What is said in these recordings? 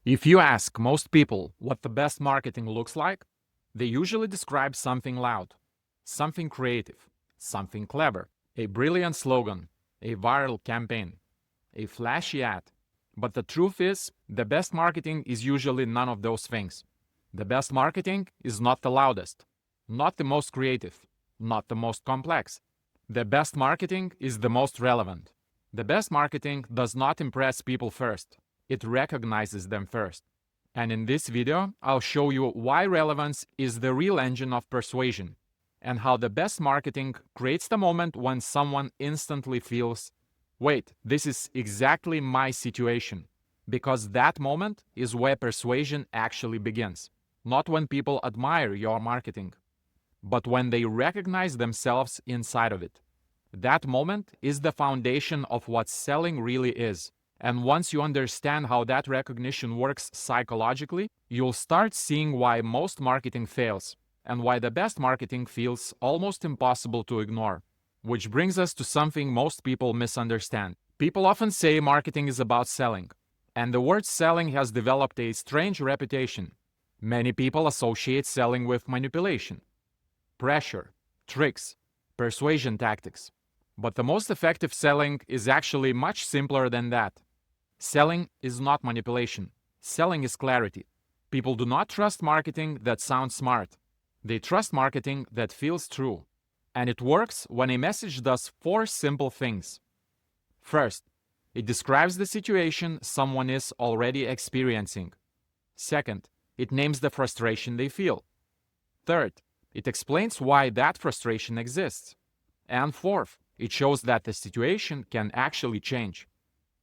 If you ask most people what the best marketing looks like, they usually describe something loud, something creative, something clever, a brilliant slogan, a viral campaign, a flashy ad. But the truth is, the best marketing is usually none of those things. The best marketing is not the loudest, not the most creative, not the most complex. The best marketing is the most relevant. The best marketing does not impress people first. It recognizes them first. And in this video, I'll show you why relevance is the real engine of persuasion, and how the best marketing creates the moment when someone instantly feels, wait, this is exactly my situation. Because that moment is where persuasion actually begins. Not when people admire your marketing, but when they recognize themselves inside of it. That moment is the foundation of what selling really is. And once you understand how that recognition works psychologically, you'll start seeing why most marketing fails and why the best marketing feels almost impossible to ignore. Which brings us to something most people misunderstand. People often say marketing is about selling, and the word selling has developed a strange reputation. Many people associate selling with manipulation, pressure, tricks, persuasion tactics. But the most effective selling is actually much simpler than that. Selling is not manipulation. Selling is clarity. People do not trust marketing that sounds smart. They trust marketing that feels true. And it works when a message does 4 simple things. First, it describes the situation someone is already experiencing. Second, it names the frustration they feel. Third, it explains why that frustration exists. And fourth, it shows that the situation can actually change.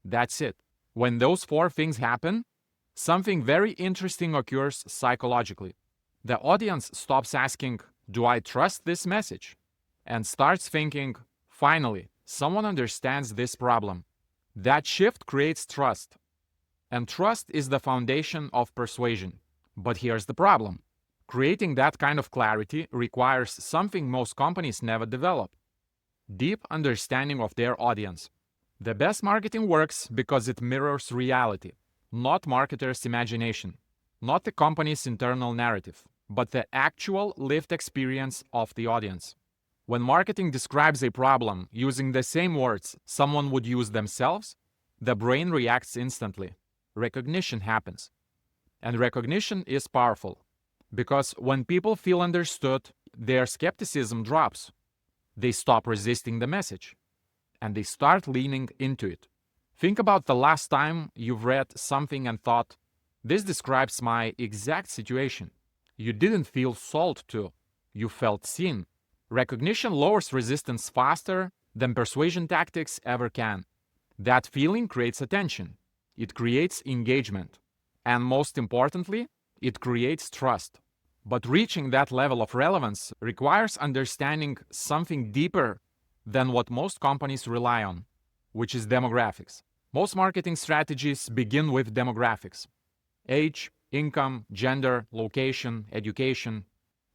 That's it. When those 4 things happen, something very interesting occurs psychologically. The audience stops asking, do I trust this message? And starts thinking, finally, someone understands this problem. That shift creates trust. And trust is the foundation of persuasion. But here's the problem. Creating that kind of clarity requires something most companies never develop: deep understanding of their audience. The best marketing works because it mirrors reality, not marketers' imagination, not the company's internal narrative, but the actual lived experience of the audience. When marketing describes a problem using the same words someone would use themselves, the brain reacts instantly. Recognition happens. And recognition is powerful, because when people feel understood, their skepticism drops. They stop resisting the message, and they start leaning into it. Think about the last time you've read something and thought, this describes my exact situation. You didn't feel sold to. You felt seen. Recognition lowers resistance faster than persuasion tactics ever can. That feeling creates attention. It creates engagement. And most importantly, it creates trust. But reaching that level of relevance requires understanding something deeper than what most companies rely on, which is demographics. Most marketing strategies begin with demographics: age, income, gender, location, education.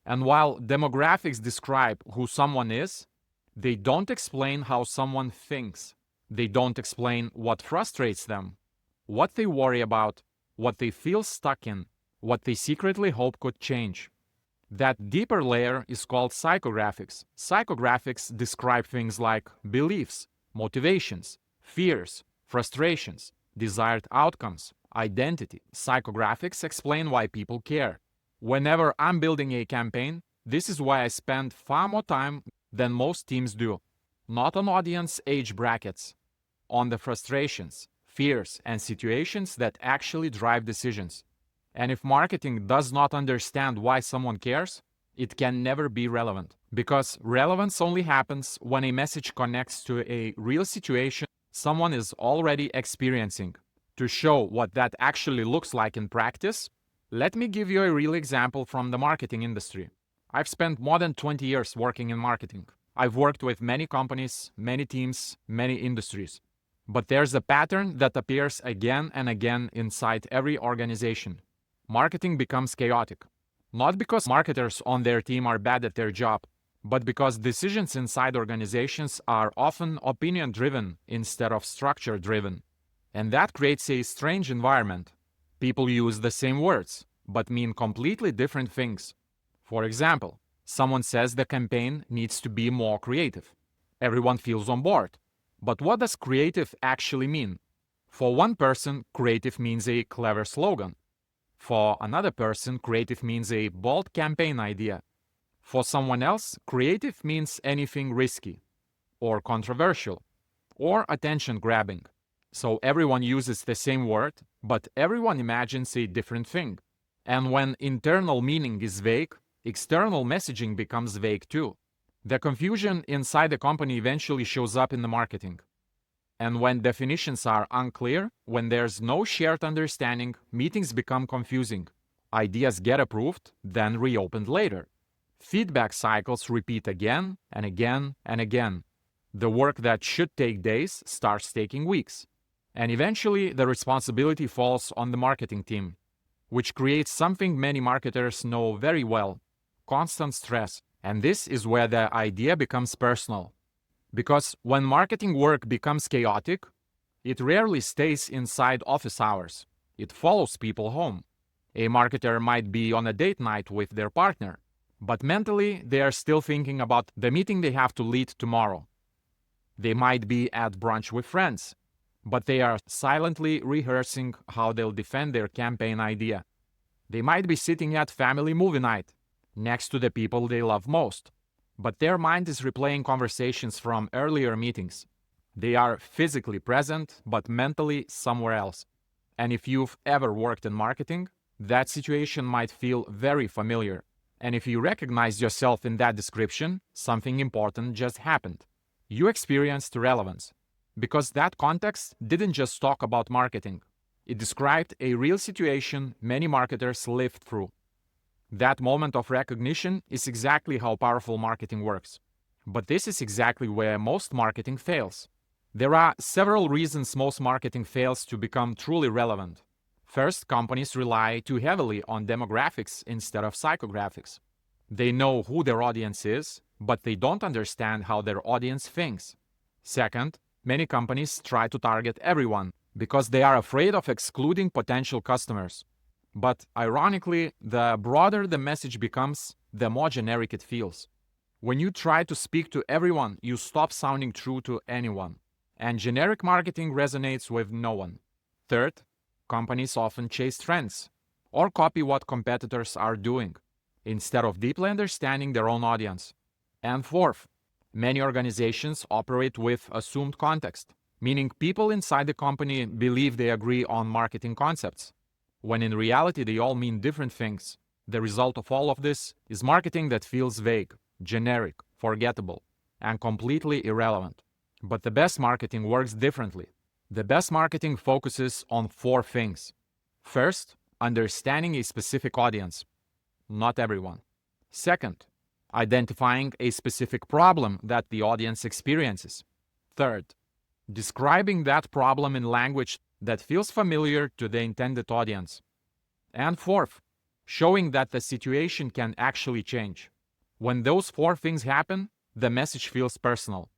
And while demographics describe who someone is, they don't explain how someone thinks. They don't explain what frustrates them, what they worry about, what they feel stuck in, what they secretly hope could change. That deeper layer is called psychographics. Psychographics describe things like beliefs, motivations, fears, frustrations, desired outcomes, identity. Psychographics explain why people care. Whenever I'm building a campaign, this is why I spend far more time than most teams do. Not on audience age brackets, on the frustrations, fears, and situations that actually drive decisions. And if marketing does not understand why someone cares, it can never be relevant. Because relevance only happens when a message connects to a real situation someone is already experiencing. To show what that actually looks like in practice, let me give you a real example from the marketing industry. I've spent more than 20 years working in marketing. I've worked with many companies, many teams, many industries. But there's a pattern that appears again and again inside every organization. Marketing becomes chaotic. Not because marketers on their team are bad at their job, but because decisions inside organizations are often opinion-driven instead of structure-driven. And that creates a strange environment. People use the same words, but mean completely different things. For example, someone says the campaign needs to be more creative. Everyone feels on board. But what does creative actually mean? For one person, creative means a clever slogan. For another person, creative means a bold campaign idea. For someone else, creative means anything risky, or controversial, or attention-grabbing. So everyone uses the same word, but everyone imagines a different thing. And when internal meaning is vague, external messaging becomes vague too. The confusion inside the company eventually shows up in the marketing. And when definitions are unclear, when there's no shared understanding, meetings become confusing. Ideas get approved, then reopened later. Feedback cycles repeat again and again and again. The work that should take days starts taking weeks. And eventually, the responsibility falls on the marketing team, which creates something many marketers know very well: constant stress. And this is where the idea becomes personal. Because when marketing work becomes chaotic, it rarely stays inside office hours. It follows people home. A marketer might be on a date night with their partner, but mentally they are still thinking about the meeting they have to lead tomorrow. They might be at brunch with friends, but they are silently rehearsing how they'll defend their campaign idea. They might be sitting at family movie night, next to the people they love most, but their mind is replaying conversations from earlier meetings. They are physically present, but mentally somewhere else. And if you've ever worked in marketing, that situation might feel very familiar. And if you recognize yourself in that description, something important just happened. You experienced relevance. Because that context didn't just talk about marketing. It described a real situation many marketers lived through. That moment of recognition is exactly how powerful marketing works. But this is exactly where most marketing fails. There are several reasons most marketing fails to become truly relevant. First, companies rely too heavily on demographics instead of psychographics. They know who their audience is, but they don't understand how their audience thinks. Second, many companies try to target everyone because they are afraid of excluding potential customers. But ironically, the broader the message becomes, the more generic it feels. When you try to speak to everyone, you stop sounding true to anyone. And generic marketing resonates with no one. Third, companies often chase trends or copy what competitors are doing instead of deeply understanding their own audience. And fourth, many organizations operate with assumed context, meaning people inside the company believe they agree on marketing concepts, when in reality they all mean different things. The result of all of this is marketing that feels vague, generic, forgettable, and completely irrelevant. But the best marketing works differently. The best marketing focuses on four things. First, understanding a specific audience, not everyone. Second, identifying a specific problem that the audience experiences. Third, describing that problem in language that feels familiar to the intended audience. And fourth, showing that the situation can actually change. When those four things happen, the message feels personal.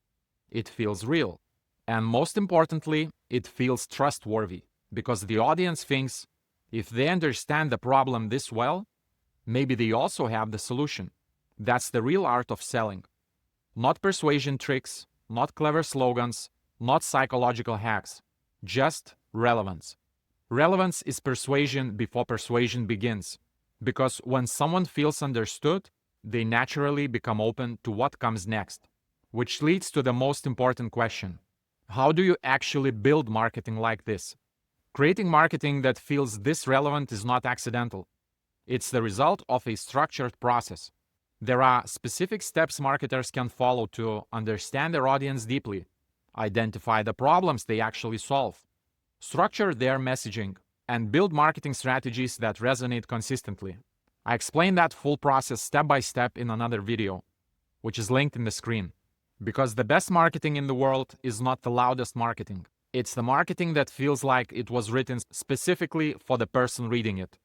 It feels real. And most importantly, it feels trustworthy, because the audience thinks, if they understand the problem this well, maybe they also have the solution. That's the real art of selling. Not persuasion tricks, not clever slogans, not psychological hacks, just relevance. Relevance is persuasion before persuasion begins, because when someone feels understood, they naturally become open to what comes next, which leads to the most important question. How do you actually build marketing like this? Creating marketing that feels this relevant is not accidental. It's the result of a structured process. There are specific steps marketers can follow to understand their audience deeply, identify the problems they actually solve, structure their messaging, and build marketing strategies that resonate consistently. I explain that full process step by step in another video, which is linked in the screen. Because the best marketing in the world is not the loudest marketing. It's the marketing that feels like it was written specifically for the person reading it.